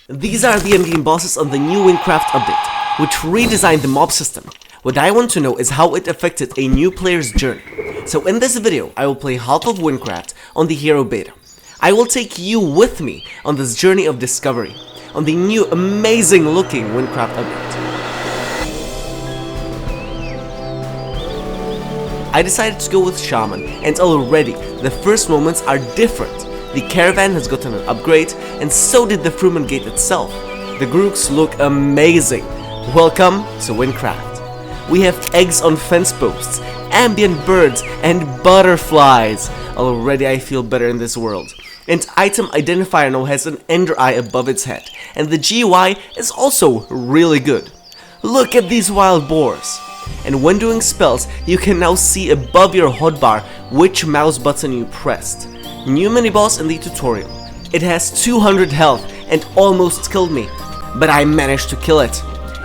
These are the endgame bosses on the new Wynncraft update, which redesigned the mob system. What I want to know is how it affected a new player's journey. So in this video, I will play half of Wynncraft on the hero beta. I will take you with me on this journey of discovery, on the new amazing looking Wynncraft update. I decided to go with Shaman, and already the first moments are different. The caravan has gotten an upgrade, and so did the Fruman Gate itself. The Groots look amazing. Welcome to Wynncraft. We have eggs on fence posts, ambient birds, and butterflies. Already I feel better in this world. And item identifier now has an ender eye above its head, and the GUI is also really good. Look at these wild boars. And when doing spells, you can now see above your hotbar which mouse button you pressed. New mini-boss in the tutorial. It has 200 health and almost killed me, but I managed to kill it.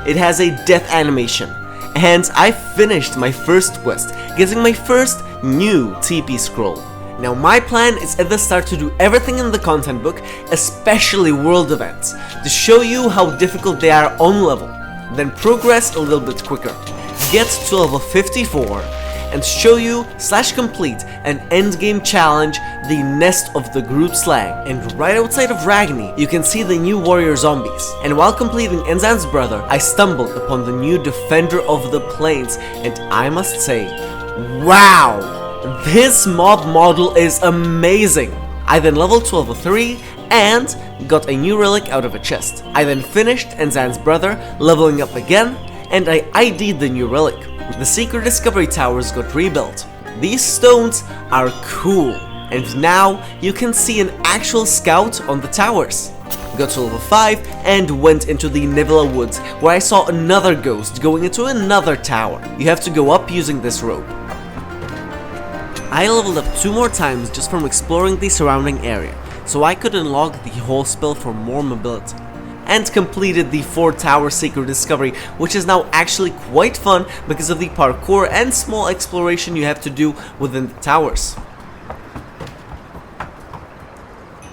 It has a death animation, and I finished my first quest, getting my first new TP scroll. Now my plan is at the start to do everything in the content book, especially world events, to show you how difficult they are on level, then progress a little bit quicker, get to level 54, and show you / complete an endgame challenge, the Nest of the Grootslang. And right outside of Ragni, you can see the new warrior zombies. And while completing Enzan's brother, I stumbled upon the new Defender of the Plains, and I must say, wow! This mob model is amazing! I then leveled to level 3 and got a new relic out of a chest. I then finished Enzan's brother, leveling up again, and I ID'd the new relic. The secret discovery towers got rebuilt. These stones are cool, and now you can see an actual scout on the towers. Got to level 5 and went into the Nivela Woods, where I saw another ghost going into another tower. You have to go up using this rope. I leveled up 2 more times just from exploring the surrounding area, so I could unlock the whole spell for more mobility. And completed the 4 tower secret discovery, which is now actually quite fun because of the parkour and small exploration you have to do within the towers.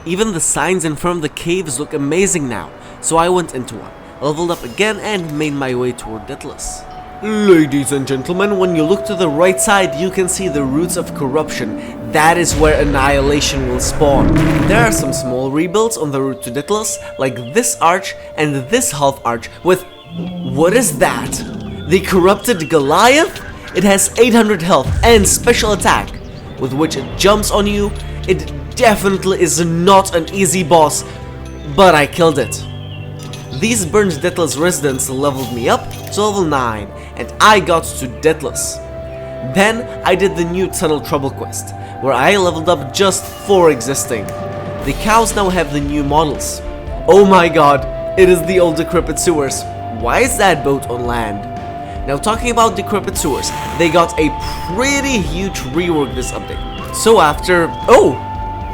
Even the signs in front of the caves look amazing now, so I went into one, leveled up again, and made my way toward Deathless. Ladies and gentlemen, when you look to the right side, you can see the roots of corruption. That is where annihilation will spawn. There are some small rebuilds on the route to Deathless, like this arch and this half arch with... what is that? The corrupted Goliath? It has 800 health and special attack, with which it jumps on you. It definitely is not an easy boss, but I killed it. These burned Deathless residents leveled me up to level 9, and I got to Deathless. Then I did the new Tunnel Trouble quest, where I leveled up just 4 existing. The cows now have the new models. Oh my god, it is the old Decrepit Sewers. Why is that boat on land? Now talking about Decrepit Sewers, they got a pretty huge rework this update. So after... oh!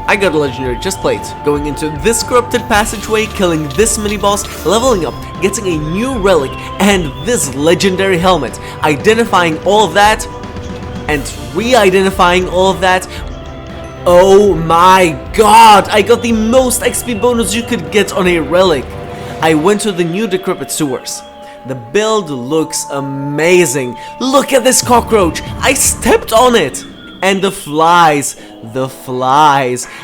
I got a legendary chestplate, going into this corrupted passageway, killing this mini-boss, leveling up, getting a new relic, and this legendary helmet, identifying all of that, and re-identifying all of that. Oh my god, I got the most XP bonus you could get on a relic. I went to the new Decrepit Sewers. The build looks amazing. Look at this cockroach, I stepped on it. And the flies.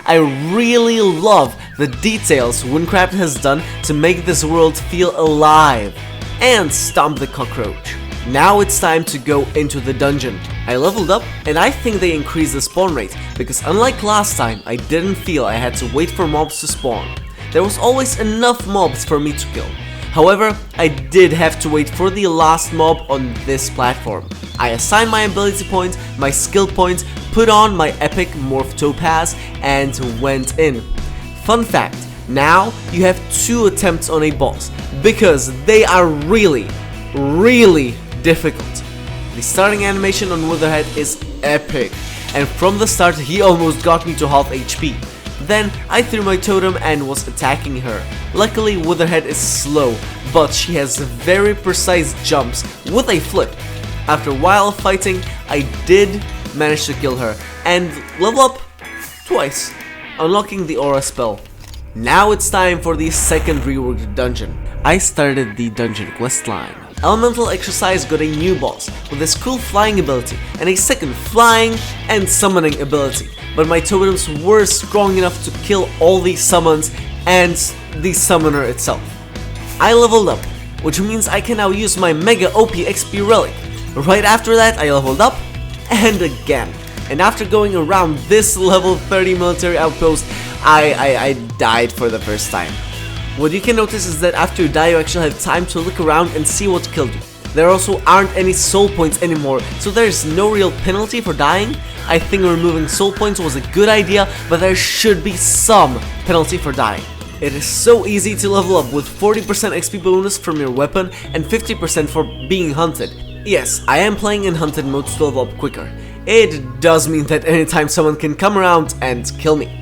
I really love the details Wynncraft has done to make this world feel alive. And stomp the cockroach. Now it's time to go into the dungeon. I leveled up, and I think they increased the spawn rate, because unlike last time, I didn't feel I had to wait for mobs to spawn. There was always enough mobs for me to kill. However, I did have to wait for the last mob on this platform. I assigned my ability point, my skill point, put on my epic morph topaz, and went in. Fun fact, now you have 2 attempts on a boss, because they are really difficult. The starting animation on Witherhead is epic, and from the start he almost got me to half HP. Then I threw my totem and was attacking her. Luckily Witherhead is slow, but she has very precise jumps with a flip. After a while of fighting, I did manage to kill her and level up twice, unlocking the aura spell. Now it's time for the second reworked dungeon. I started the dungeon quest line. Elemental Exercise got a new boss with this cool flying ability and a second flying and summoning ability, but my totems were strong enough to kill all these summons and the summoner itself. I leveled up, which means I can now use my Mega OP XP relic. Right after that I leveled up and again, and after going around this level 30 military outpost, I died for the first time. What you can notice is that after you die you actually have time to look around and see what killed you. There also aren't any soul points anymore, so there's no real penalty for dying. I think removing soul points was a good idea, but there should be some penalty for dying. It is so easy to level up with 40% XP bonus from your weapon and 50% for being hunted. Yes, I am playing in hunted mode to level up quicker. It does mean that anytime someone can come around and kill me.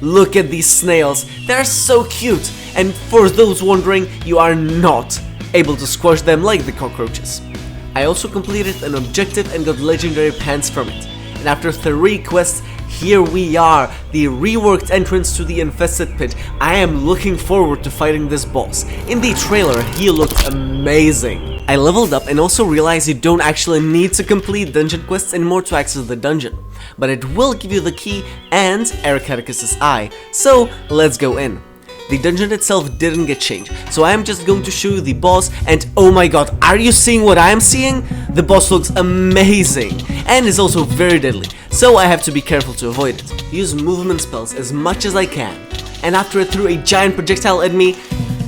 Look at these snails, they're so cute, and for those wondering, you are not able to squash them like the cockroaches. I also completed an objective and got legendary pants from it, and after 3 quests, here we are, the reworked entrance to the Infested Pit. I am looking forward to fighting this boss. In the trailer, he looked amazing. I leveled up and also realized you don't actually need to complete dungeon quests anymore to access the dungeon, but it will give you the key and Erekaticus's eye, so let's go in. The dungeon itself didn't get changed, so I am just going to show you the boss, and oh my god, are you seeing what I am seeing? The boss looks amazing and is also very deadly, so I have to be careful to avoid it. Use movement spells as much as I can, and after it threw a giant projectile at me,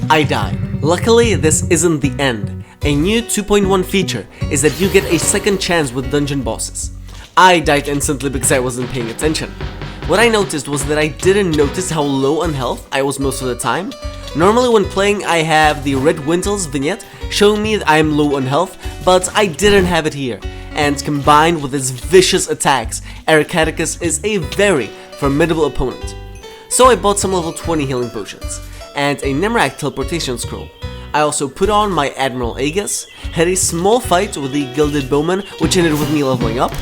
I died. Luckily, this isn't the end. A new 2.1 feature is that you get a second chance with dungeon bosses. I died instantly because I wasn't paying attention. What I noticed was that I didn't notice how low on health I was most of the time. Normally when playing I have the Red Wintles vignette showing me that I am low on health, but I didn't have it here. And combined with his vicious attacks, Erekaticus is a very formidable opponent. So I bought some level 20 healing potions and a Nemrak teleportation scroll. I also put on my Admiral Aegis, had a small fight with the Gilded Bowman, which ended with me leveling up.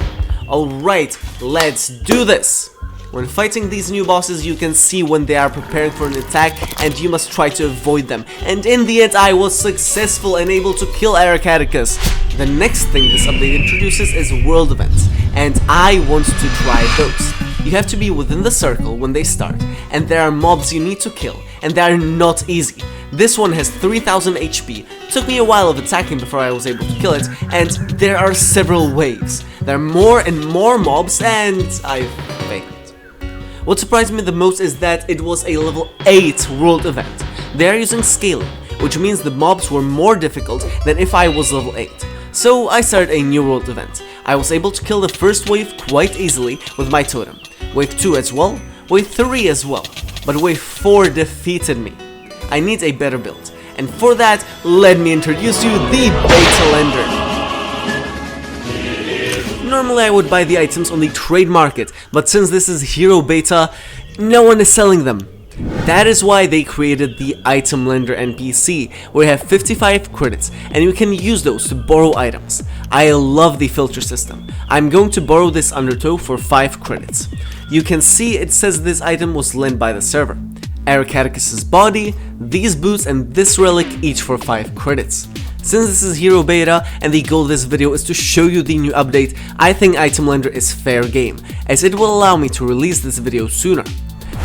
Alright, let's do this! When fighting these new bosses, you can see when they are preparing for an attack and you must try to avoid them. And in the end, I was successful and able to kill Erekaticus. The next thing this update introduces is world events, and I want to try those. You have to be within the circle when they start, and there are mobs you need to kill, and they are not easy. This one has 3000 HP, took me a while of attacking before I was able to kill it, and there are several waves. There are more and more mobs, and I failed. What surprised me the most is that it was a level 8 world event. They are using scaling, which means the mobs were more difficult than if I was level 8. So I started a new world event. I was able to kill the first wave quite easily with my totem. Wave 2 as well, wave 3 as well, but wave 4 defeated me. I need a better build, and for that, let me introduce you the Beta Lender. Normally I would buy the items on the trade market, but since this is Hero Beta, no one is selling them. That is why they created the Item Lender NPC, where you have 55 credits, and you can use those to borrow items. I love the filter system. I'm going to borrow this undertow for 5 credits. You can see it says this item was lent by the server. Erekaticus's body, these boots, and this relic each for 5 credits. Since this is Hero Beta and the goal of this video is to show you the new update, I think Item Lender is fair game, as it will allow me to release this video sooner.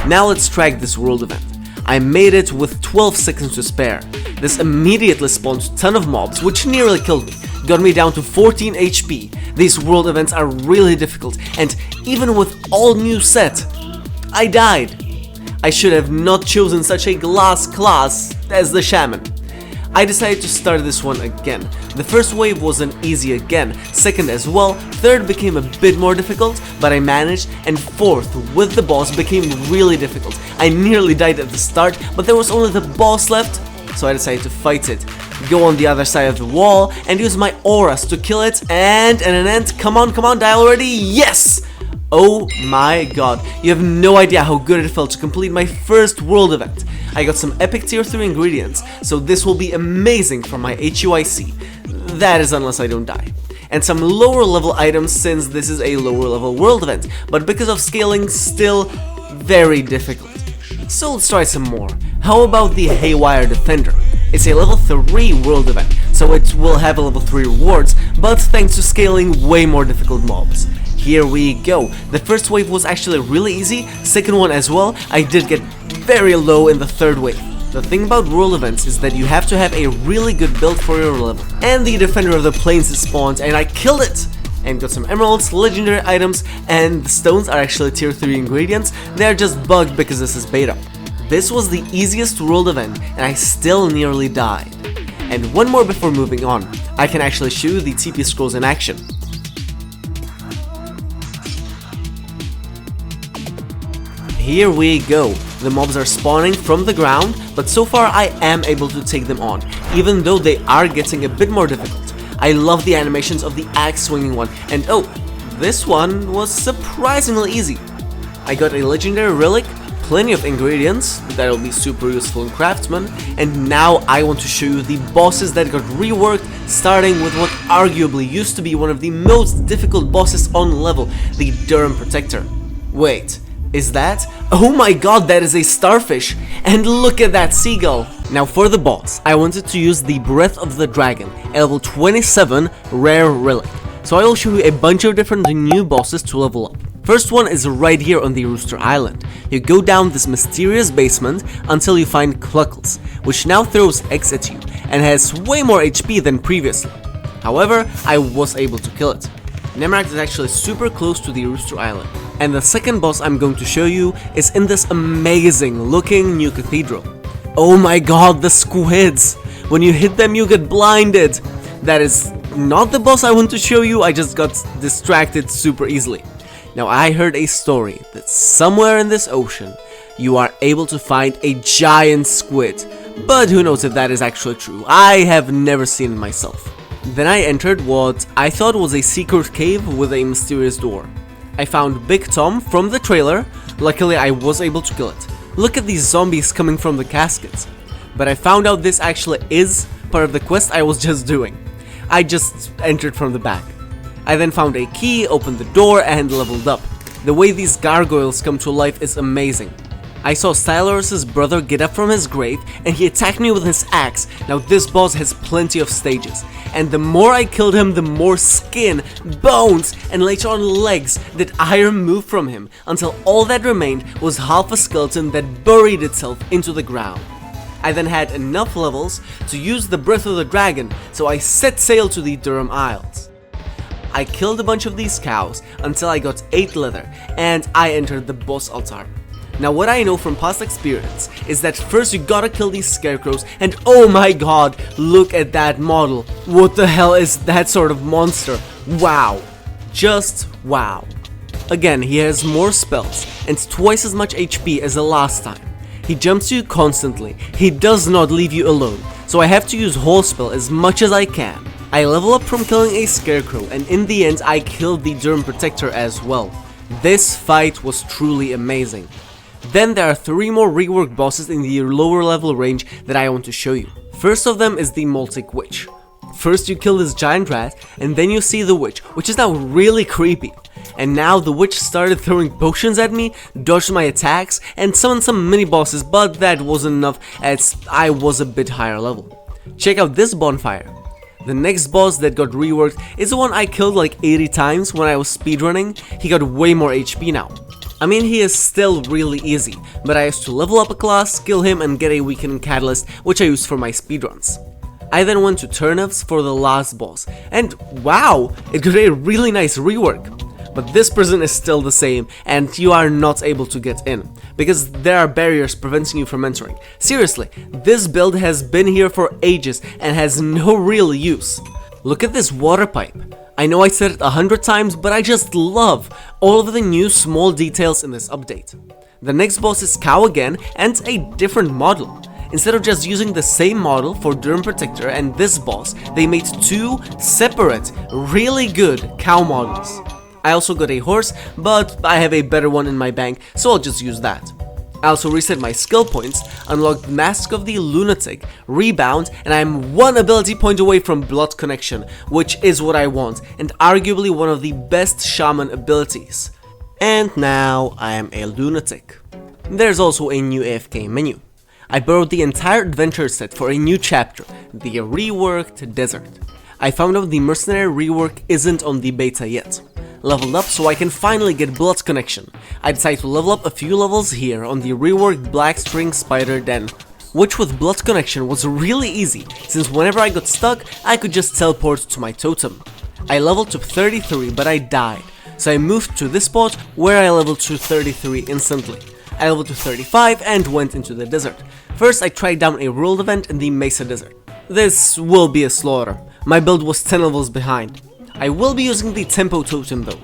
Now let's track this world event. I made it with 12 seconds to spare. This immediately spawned a ton of mobs, which nearly killed me, got me down to 14 HP. These world events are really difficult, and even with all new set, I died. I should have not chosen such a glass class as the Shaman. I decided to start this one again. The first wave wasn't easy again, second as well, third became a bit more difficult, but I managed, and fourth with the boss became really difficult. I nearly died at the start, but there was only the boss left, so I decided to fight it. Go on the other side of the wall and use my auras to kill it, and an end, come on, die already, yes! Oh my god, you have no idea how good it felt to complete my first world event. I got some epic tier 3 ingredients, so this will be amazing for my HUIC. That is unless I don't die. And some lower level items since this is a lower level world event, but because of scaling, still very difficult. So let's try some more. How about the Haywire Defender? It's a level 3 world event, so it will have a level 3 rewards, but thanks to scaling way more difficult mobs. Here we go. The first wave was actually really easy, second one as well. I did get very low in the third wave. The thing about world events is that you have to have a really good build for your level. And the Defender of the Plains is spawned, and I killed it! And got some emeralds, legendary items, and the stones are actually tier 3 ingredients. They're just bugged because this is beta. This was the easiest world event, and I still nearly died. And one more before moving on. I can actually show you the TP scrolls in action. Here we go. The mobs are spawning from the ground, but so far I am able to take them on, even though they are getting a bit more difficult. I love the animations of the axe swinging one, and oh, this one was surprisingly easy. I got a legendary relic, plenty of ingredients that'll be super useful in craftsman, and now I want to show you the bosses that got reworked, starting with what arguably used to be one of the most difficult bosses on level, the Durham Protector. Wait, is that? Oh my god, that is a starfish! And look at that seagull! Now for the boss, I wanted to use the Breath of the Dragon, a level 27 rare relic. So I will show you a bunch of different new bosses to level up. First one is right here on the Rooster Island. You go down this mysterious basement until you find Cluckles, which now throws X at you and has way more HP than previously. However, I was able to kill it. Nemrak is actually super close to the Rooster Island. And the second boss I'm going to show you is in this amazing looking new cathedral. Oh my god, the squids! When you hit them you get blinded! That is not the boss I want to show you, I just got distracted super easily. Now I heard a story that somewhere in this ocean you are able to find a giant squid, but who knows if that is actually true. I have never seen it myself. Then I entered what I thought was a secret cave with a mysterious door. I found Big Tom from the trailer. Luckily I was able to kill it. Look at these zombies coming from the caskets. But I found out this actually is part of the quest I was just doing. I just entered from the back. I then found a key, opened the door, and leveled up. The way these gargoyles come to life is amazing. I saw Stylorus's brother get up from his grave, and he attacked me with his axe. Now this boss has plenty of stages, and the more I killed him, the more skin, bones, and later on legs that I removed from him, until all that remained was half a skeleton that buried itself into the ground. I then had enough levels to use the Breath of the Dragon, so I set sail to the Durham Isles. I killed a bunch of these cows until I got 8 leather, and I entered the boss altar. Now what I know from past experience is that first you gotta kill these scarecrows, and oh my god, look at that model. What the hell is that sort of monster? Wow. Just wow. Again, he has more spells and twice as much HP as the last time. He jumps you constantly, he does not leave you alone, so I have to use whole spell as much as I can. I level up from killing a scarecrow, and in the end I killed the Durham Protector as well. This fight was truly amazing. Then there are 3 more reworked bosses in the lower level range that I want to show you. First of them is the Moltic Witch. First you kill this giant rat, and then you see the witch, which is now really creepy. And now the witch started throwing potions at me, dodged my attacks, and summoned some mini bosses, but that wasn't enough as I was a bit higher level. Check out this bonfire. The next boss that got reworked is the one I killed like 80 times when I was speedrunning. He got way more HP now. I mean, he is still really easy, but I used to level up a class, kill him, and get a weakening catalyst, which I used for my speedruns. I then went to Turnips for the last boss, and wow, it got a really nice rework. But this prison is still the same, and you are not able to get in, because there are barriers preventing you from entering. Seriously, this build has been here for ages and has no real use. Look at this water pipe. I know I said it 100 times, but I just love all of the new small details in this update. The next boss is Cow again, and a different model. Instead of just using the same model for Durham Protector and this boss, they made 2 separate, really good cow models. I also got a horse, but I have a better one in my bank, so I'll just use that. I also reset my skill points, unlocked Mask of the Lunatic, Rebound, and I'm 1 ability point away from Blood Connection, which is what I want, and arguably one of the best shaman abilities. And now I am a lunatic. There's also a new AFK menu. I borrowed the entire adventure set for a new chapter, the Reworked Desert. I found out the mercenary rework isn't on the beta yet. Leveled up so I can finally get Blood Connection. I decided to level up a few levels here on the reworked Black String Spider Den, which with Blood Connection was really easy, since whenever I got stuck, I could just teleport to my totem. I leveled to 33 but I died, so I moved to this spot where I leveled to 33 instantly. I leveled to 35 and went into the desert. First I tried down a world event in the Mesa Desert. This will be a slaughter. My build was 10 levels behind. I will be using the Tempo Totem though.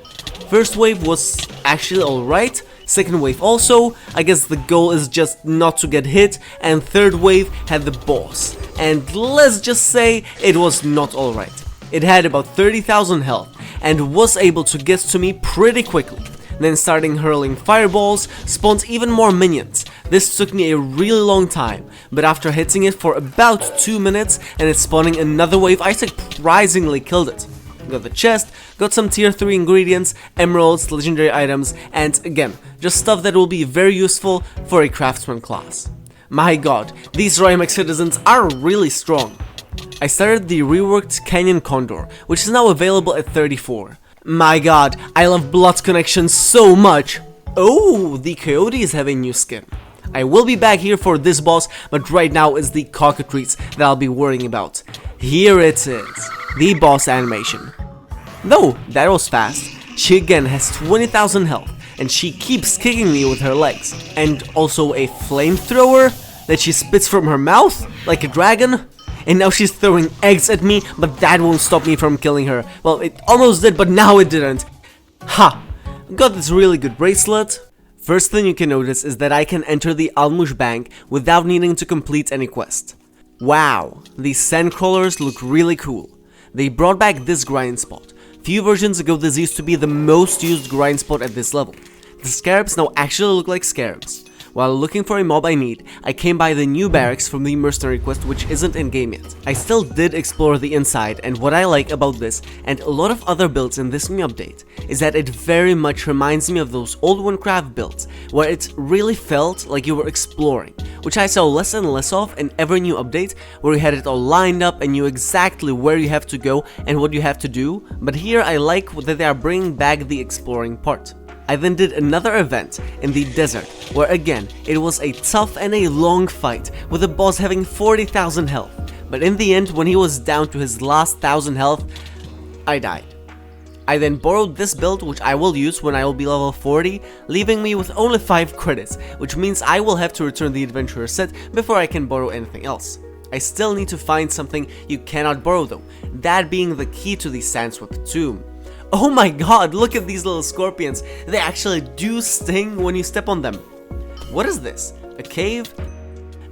First wave was actually alright, second wave also, I guess the goal is just not to get hit, and third wave had the boss. And let's just say it was not alright. It had about 30,000 health and was able to get to me pretty quickly. Then starting hurling fireballs, spawned even more minions. This took me a really long time, but after hitting it for about 2 minutes and it spawning another wave, I surprisingly killed it. Got the chest, got some tier 3 ingredients, emeralds, legendary items, and again, just stuff that will be very useful for a craftsman class. My god, these Rymax citizens are really strong. I started the reworked Canyon Condor, which is now available at 34. My god, I love Blood Connection so much! Oh, the coyotes have a new skin. I will be back here for this boss, but right now it's the cockatrices that I'll be worrying about. Here it is, the boss animation. Though, that was fast. She again has 20,000 health, and she keeps kicking me with her legs. And also a flamethrower that she spits from her mouth, like a dragon. And now she's throwing eggs at me, but that won't stop me from killing her. Well, it almost did, but now it didn't. Ha! Got this really good bracelet. First thing you can notice is that I can enter the Almush Bank without needing to complete any quest. Wow, these sandcrawlers look really cool. They brought back this grind spot. Few versions ago this used to be the most used grind spot at this level. The scarabs now actually look like scarabs. While looking for a mob I need, I came by the new barracks from the mercenary quest, which isn't in game yet. I still did explore the inside, and what I like about this and a lot of other builds in this new update is that it very much reminds me of those old Wynncraft builds where it really felt like you were exploring, which I saw less and less of in every new update where you had it all lined up and knew exactly where you have to go and what you have to do, but here I like that they are bringing back the exploring part. I then did another event in the desert, where again, it was a tough and a long fight, with the boss having 40,000 health, but in the end, when he was down to his last 1,000 health, I died. I then borrowed this build, which I will use when I will be level 40, leaving me with only 5 credits, which means I will have to return the adventurer set before I can borrow anything else. I still need to find something you cannot borrow though, that being the key to the Sandswept Tomb. Oh my god, look at these little scorpions. They actually do sting when you step on them. What is this? A cave?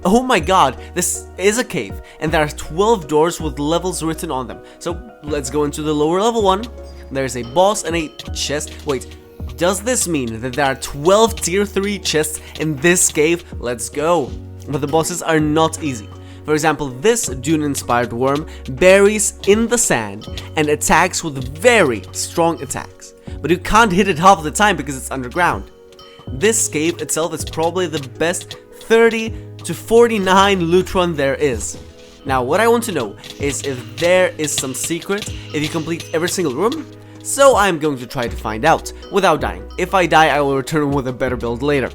Oh my god, this is a cave, and there are 12 doors with levels written on them. So let's go into the lower level one. There's a boss and a chest. Wait, does this mean that there are 12 tier 3 chests in this cave? Let's go. But the bosses are not easy. For example, this dune-inspired worm buries in the sand and attacks with very strong attacks. But you can't hit it half the time because it's underground. This cave itself is probably the best 30 to 49 Lootrun there is. Now, what I want to know is if there is some secret if you complete every single room. So I'm going to try to find out without dying. If I die, I will return with a better build later.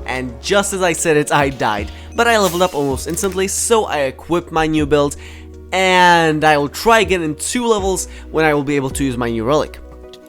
And just as I said it, I died, but I leveled up almost instantly, so I equipped my new build, and I will try again in 2 levels when I will be able to use my new relic.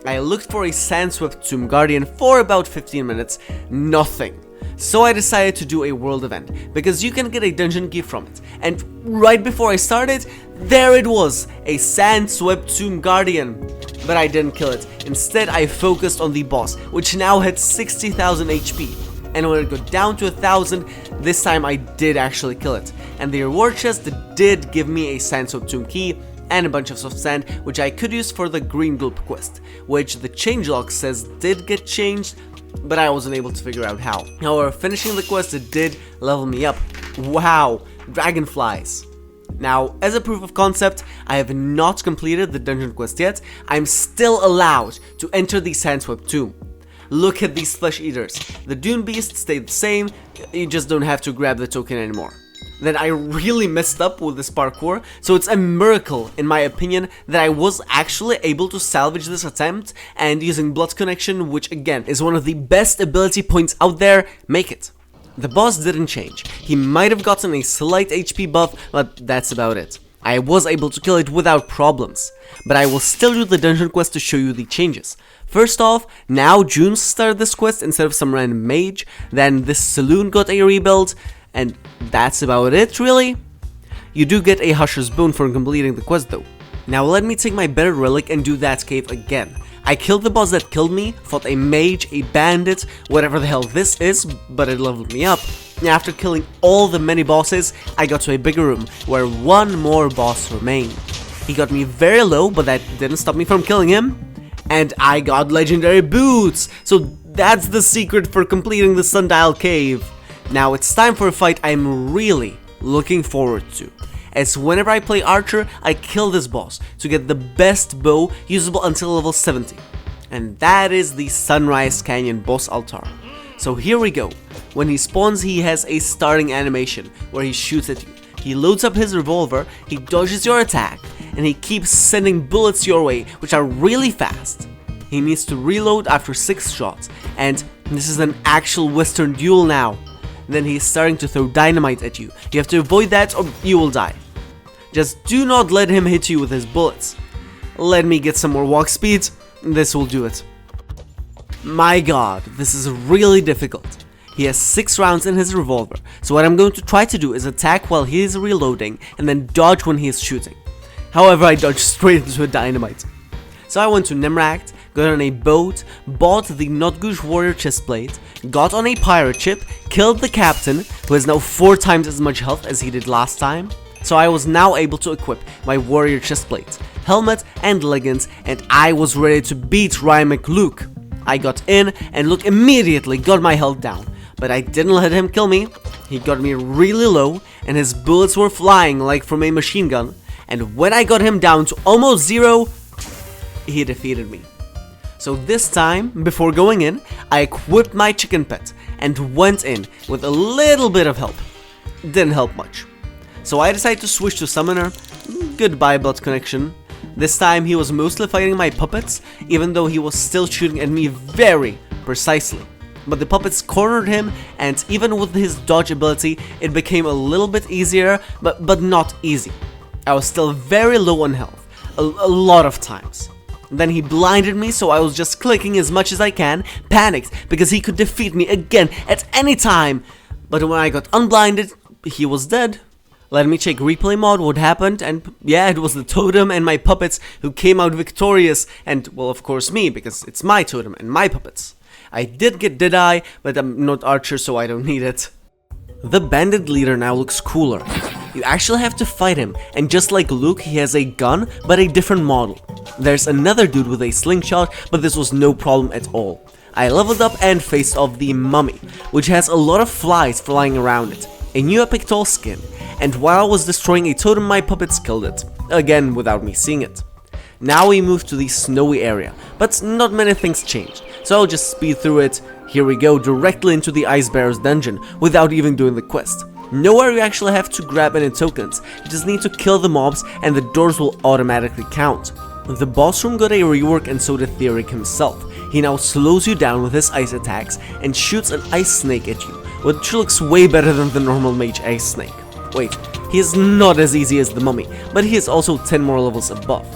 I looked for a Sandswept Tomb Guardian for about 15 minutes, nothing. So I decided to do a world event, because you can get a dungeon key from it, and right before I started, there it was, a Sandswept Tomb Guardian. But I didn't kill it, instead I focused on the boss, which now had 60,000 HP. And when it got down to 1,000, this time I did actually kill it. And the reward chest did give me a Sandswept Tomb key and a bunch of soft sand, which I could use for the green gulp quest, which the changelog says did get changed, but I wasn't able to figure out how. However, finishing the quest, it did level me up. Wow, dragonflies. Now, as a proof of concept, I have not completed the dungeon quest yet. I'm still allowed to enter the Sandswept Tomb. Look at these flesh eaters. The Dune Beast stayed the same, you just don't have to grab the token anymore. Then I really messed up with this parkour, so it's a miracle, in my opinion, that I was actually able to salvage this attempt, and using Blood Connection, which again is one of the best ability points out there, make it. The boss didn't change. He might have gotten a slight HP buff, but that's about it. I was able to kill it without problems, but I will still do the dungeon quest to show you the changes. First off, now June started this quest instead of some random mage, then this saloon got a rebuild, and that's about it really. You do get a Husher's Bone for completing the quest though. Now let me take my better relic and do that cave again. I killed the boss that killed me, fought a mage, a bandit, whatever the hell this is, but it leveled me up. After killing all the many bosses, I got to a bigger room, where one more boss remained. He got me very low, but that didn't stop me from killing him. And I got legendary boots! So that's the secret for completing the Sundial Cave. Now it's time for a fight I'm really looking forward to. As whenever I play Archer, I kill this boss to get the best bow usable until level 70. And that is the Sunrise Canyon boss altar. So here we go. When he spawns, he has a starting animation where he shoots at you. He loads up his revolver, he dodges your attack, and he keeps sending bullets your way, which are really fast. He needs to reload after 6 shots, and this is an actual Western duel now. Then he's starting to throw dynamite at you. You have to avoid that or you will die. Just do not let him hit you with his bullets. Let me get some more walk speed, this will do it. My god, this is really difficult. He has 6 rounds in his revolver, so what I'm going to try to do is attack while he is reloading and then dodge when he is shooting. However, I dodged straight into a dynamite. So I went to Nimracht, got on a boat, bought the Notgush warrior chestplate, got on a pirate ship, killed the captain, who has now 4 times as much health as he did last time. So I was now able to equip my warrior chestplate, helmet and leggings, and I was ready to beat Rymek Luke. I got in and Luke immediately got my health down, but I didn't let him kill me. He got me really low and his bullets were flying like from a machine gun, and when I got him down to almost 0, he defeated me. So this time, before going in, I equipped my chicken pet and went in with a little bit of help. Didn't help much. So I decided to switch to Summoner. Goodbye Blood Connection. This time he was mostly fighting my puppets, even though he was still shooting at me very precisely. But the puppets cornered him, and even with his dodge ability, it became a little bit easier, but not easy. I was still very low on health, a lot of times. Then he blinded me, so I was just clicking as much as I can, panicked because he could defeat me again at any time. But when I got unblinded, he was dead. Let me check replay mod what happened, and yeah, it was the totem and my puppets who came out victorious, and well, of course me, because it's my totem and my puppets. I did get Deadeye, but I'm not Archer, so I don't need it. The bandit leader now looks cooler. You actually have to fight him, and just like Luke, he has a gun, but a different model. There's another dude with a slingshot, but this was no problem at all. I leveled up and faced off the mummy, which has a lot of flies flying around it, a new epic tall skin, and while I was destroying a totem, my puppets killed it, again without me seeing it. Now we move to the snowy area, but not many things changed, so I'll just speed through it. Here we go, directly into the Ice Bearer's dungeon, without even doing the quest. Nowhere you actually have to grab any tokens, you just need to kill the mobs and the doors will automatically count. The boss room got a rework and so did Theorick himself. He now slows you down with his ice attacks and shoots an ice snake at you, which looks way better than the normal mage ice snake. Wait, he is not as easy as the mummy, but he is also 10 more levels above.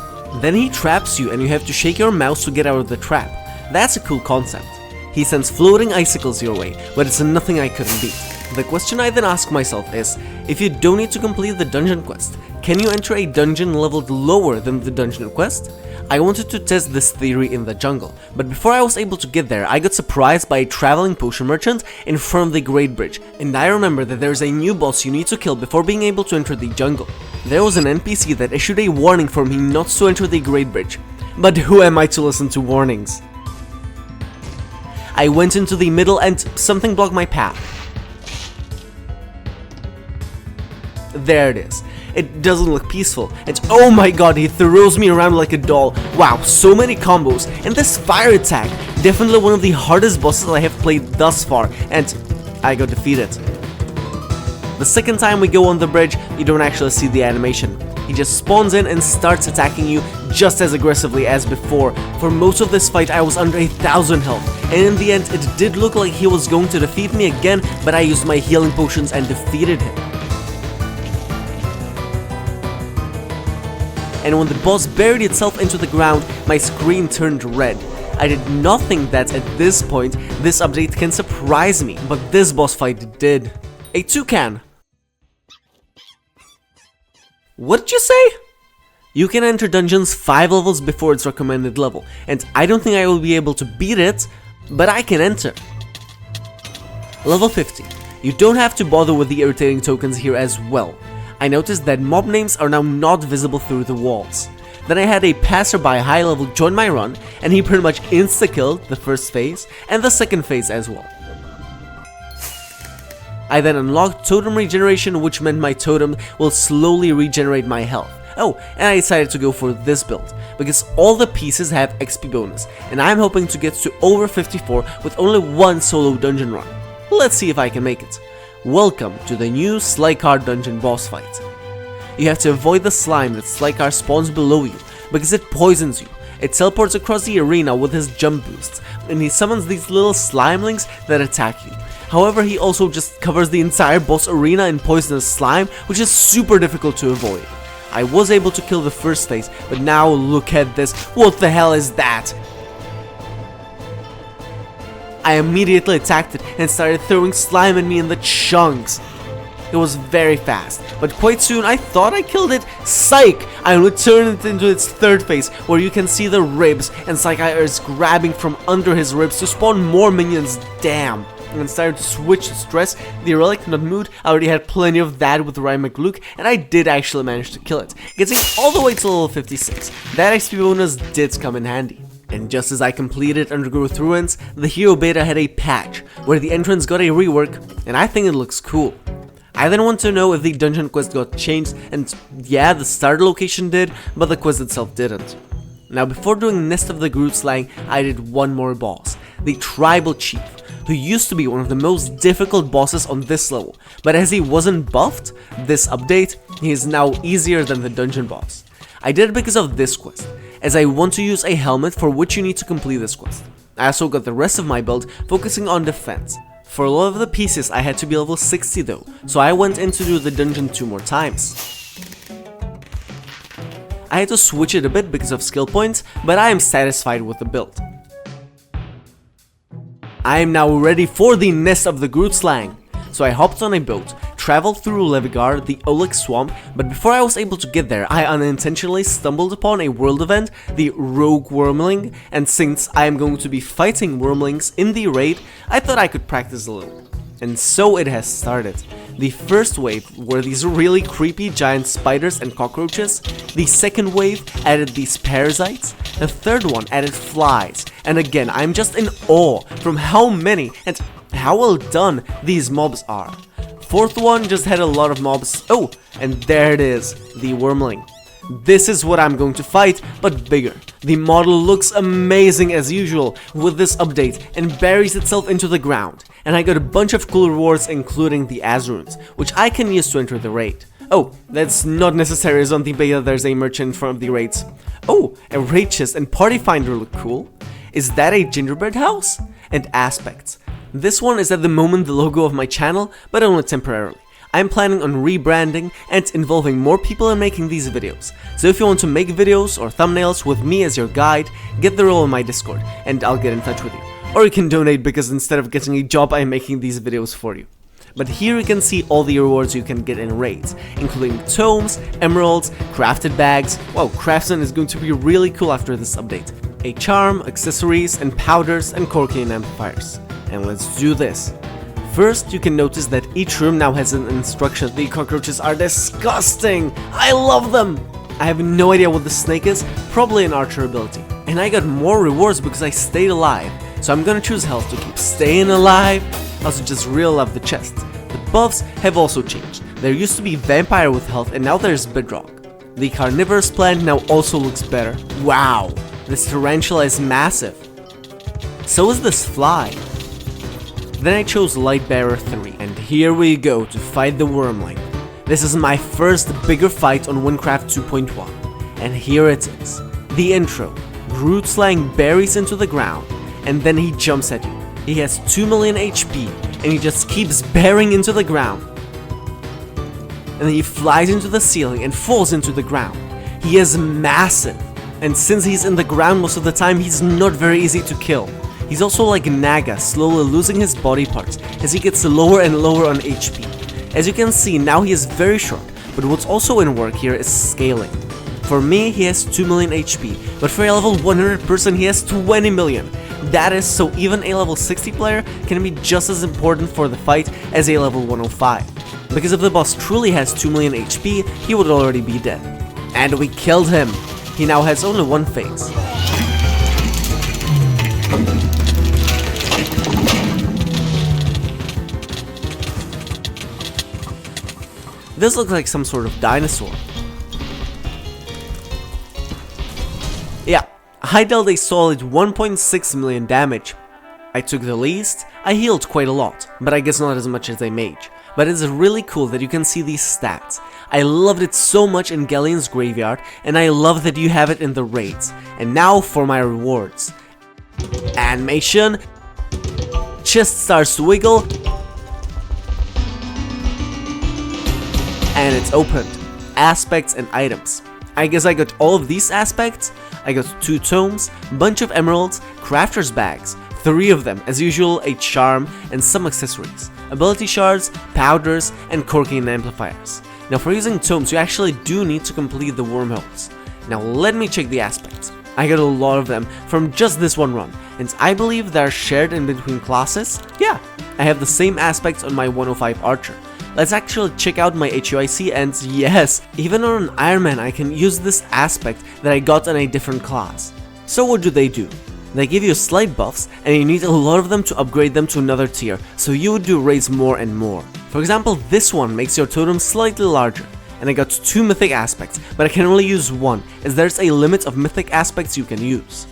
Then he traps you and you have to shake your mouse to get out of the trap. That's a cool concept. He sends floating icicles your way, but it's nothing I couldn't beat. The question I then ask myself is, if you don't need to complete the dungeon quest, can you enter a dungeon leveled lower than the dungeon quest? I wanted to test this theory in the jungle, but before I was able to get there, I got surprised by a traveling potion merchant in front of the Great Bridge, and I remember that there's a new boss you need to kill before being able to enter the jungle. There was an NPC that issued a warning for me not to enter the Great Bridge, but who am I to listen to warnings? I went into the middle and something blocked my path. There it is. it doesn't look peaceful. And oh my god, he throws me around like a doll. Wow, so many combos. And this fire attack, definitely one of the hardest bosses I have played thus far, and I got defeated. The second time we go on the bridge, you don't actually see the animation. He just spawns in and starts attacking you just as aggressively as before. For most of this fight I was under 1,000 health, and in the end it did look like he was going to defeat me again, but I used my healing potions and defeated him. And when the boss buried itself into the ground, my screen turned red. I did not think that at this point this update can surprise me, but this boss fight did. A toucan. What did you say? You can enter dungeons 5 levels before its recommended level, and I don't think I will be able to beat it, but I can enter. Level 50. You don't have to bother with the irritating tokens here as well. I noticed that mob names are now not visible through the walls. Then I had a passerby high level join my run, and he pretty much insta-killed the first phase and the second phase as well. I then unlocked totem regeneration, which meant my totem will slowly regenerate my health. Oh, and I decided to go for this build, because all the pieces have XP bonus, and I'm hoping to get to over 54 with only one solo dungeon run. Let's see if I can make it. Welcome to the new Slykaar dungeon boss fight. You have to avoid the slime that Slykaar spawns below you, because it poisons you. It teleports across the arena with his jump boosts, and he summons these little slimelings that attack you. However, he also just covers the entire boss arena in poisonous slime, which is super difficult to avoid. I was able to kill the first phase, but now look at this. What the hell is that? I immediately attacked it and started throwing slime at me in the chunks. It was very fast, but quite soon I thought I killed it. Psych! I returned it into its third phase, where you can see the ribs, and Slykaar is grabbing from under his ribs to spawn more minions. Damn! And started to switch to stress, the relic, not mood. I already had plenty of that with Ryan McLuke, and I did actually manage to kill it, getting all the way to level 56. That XP bonus did come in handy. And just as I completed Undergrowth Ruins, the Hero Beta had a patch, where the entrance got a rework, and I think it looks cool. I then want to know if the dungeon quest got changed, and yeah, the starter location did, but the quest itself didn't. Now before doing Nest of the Grootslang, I did one more boss, the Tribal Chief, who used to be one of the most difficult bosses on this level, but as he wasn't buffed this update, he is now easier than the dungeon boss. I did it because of this quest, as I want to use a helmet for which you need to complete this quest. I also got the rest of my build focusing on defense. For a lot of the pieces I had to be level 60 though, so I went in to do the dungeon 2 more times. I had to switch it a bit because of skill points, but I am satisfied with the build. I am now ready for the Nest of the Grootslang. So I hopped on a boat, traveled through Levigar, the Oleg Swamp, but before I was able to get there, I unintentionally stumbled upon a world event, the Rogue Wormling, and since I am going to be fighting Wormlings in the raid, I thought I could practice a little. And so it has started. The first wave were these really creepy giant spiders and cockroaches, the second wave added these parasites, the third one added flies, and again I'm just in awe from how many and how well done these mobs are. Fourth one just had a lot of mobs. Oh, and there it is, the Wormling. This is what I'm going to fight, but bigger. The model looks amazing as usual with this update and buries itself into the ground. And I got a bunch of cool rewards including the Azrunes, which I can use to enter the raid. Oh, that's not necessary as on the beta there's a merchant in front of the raids. Oh, a raid chest and party finder look cool. Is that a gingerbread house? And aspects. This one is at the moment the logo of my channel, but only temporarily. I'm planning on rebranding and involving more people in making these videos. So if you want to make videos or thumbnails with me as your guide, get the role in my Discord and I'll get in touch with you. Or you can donate because instead of getting a job, I'm making these videos for you. But here you can see all the rewards you can get in raids, including tomes, emeralds, crafted bags. Wow, craftsman is going to be really cool after this update. A charm, accessories, and powders, and corky and amplifiers. And let's do this. First, you can notice that each room now has an instruction. The cockroaches are disgusting! I love them! I have no idea what the snake is, probably an archer ability. And I got more rewards because I stayed alive, so I'm gonna choose health to keep staying alive. I also just really love the chest. The buffs have also changed. There used to be vampire with health and now there's bedrock. The carnivorous plant now also looks better. Wow, this tarantula is massive. So is this fly. Then I chose Lightbearer 3, and here we go to fight the Wormling. This is my first bigger fight on Wynncraft 2.1, and here it is. The intro. Grootslang buries into the ground, and then he jumps at you. He has 2 million HP, and he just keeps burying into the ground. And then he flies into the ceiling and falls into the ground. He is massive, and since he's in the ground most of the time, he's not very easy to kill. He's also like Naga, slowly losing his body parts as he gets lower and lower on HP. As you can see, now he is very short, but what's also in work here is scaling. For me, he has 2 million HP, but for a level 100 person, he has 20 million. That is so even a level 60 player can be just as important for the fight as a level 105. Because if the boss truly has 2 million HP, he would already be dead. And we killed him! He now has only one phase. This looks like some sort of dinosaur. Yeah, I dealt a solid 1.6 million damage. I took the least, I healed quite a lot, but I guess not as much as a mage. But it's really cool that you can see these stats. I loved it so much in Galleon's Graveyard, and I love that you have it in the raids. And now for my rewards. Animation. Chest starts to wiggle. And it's opened. Aspects and items. I guess I got all of these aspects. I got 2 tomes, bunch of emeralds, crafter's bags, 3 of them, as usual a charm, and some accessories, ability shards, powders, and corking amplifiers. Now for using tomes, you actually do need to complete the wormholes. Now let me check the aspects. I got a lot of them from just this one run, and I believe they are shared in between classes. Yeah, I have the same aspects on my 105 archer. Let's actually check out my HUIC, and yes, even on an Iron Man I can use this aspect that I got on a different class. So what do? They give you slight buffs, and you need a lot of them to upgrade them to another tier, so you would do raids more and more. For example, this one makes your totem slightly larger, and I got 2 mythic aspects, but I can only use 1, as there's a limit of mythic aspects you can use.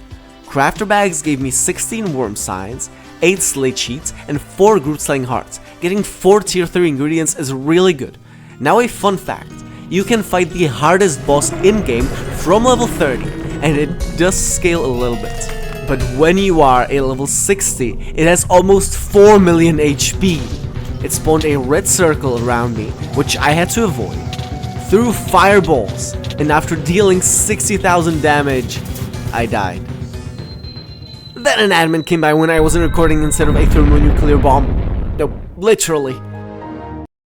Crafter bags gave me 16 worm signs, 8 slate sheets, and 4 Grootslang hearts. Getting 4 tier 3 ingredients is really good. Now a fun fact, you can fight the hardest boss in-game from level 30, and it does scale a little bit. But when you are a level 60, it has almost 4 million HP. It spawned a red circle around me, which I had to avoid, threw fireballs, and after dealing 60,000 damage, I died. Then an admin came by when I wasn't recording instead of a thermonuclear bomb. No, literally.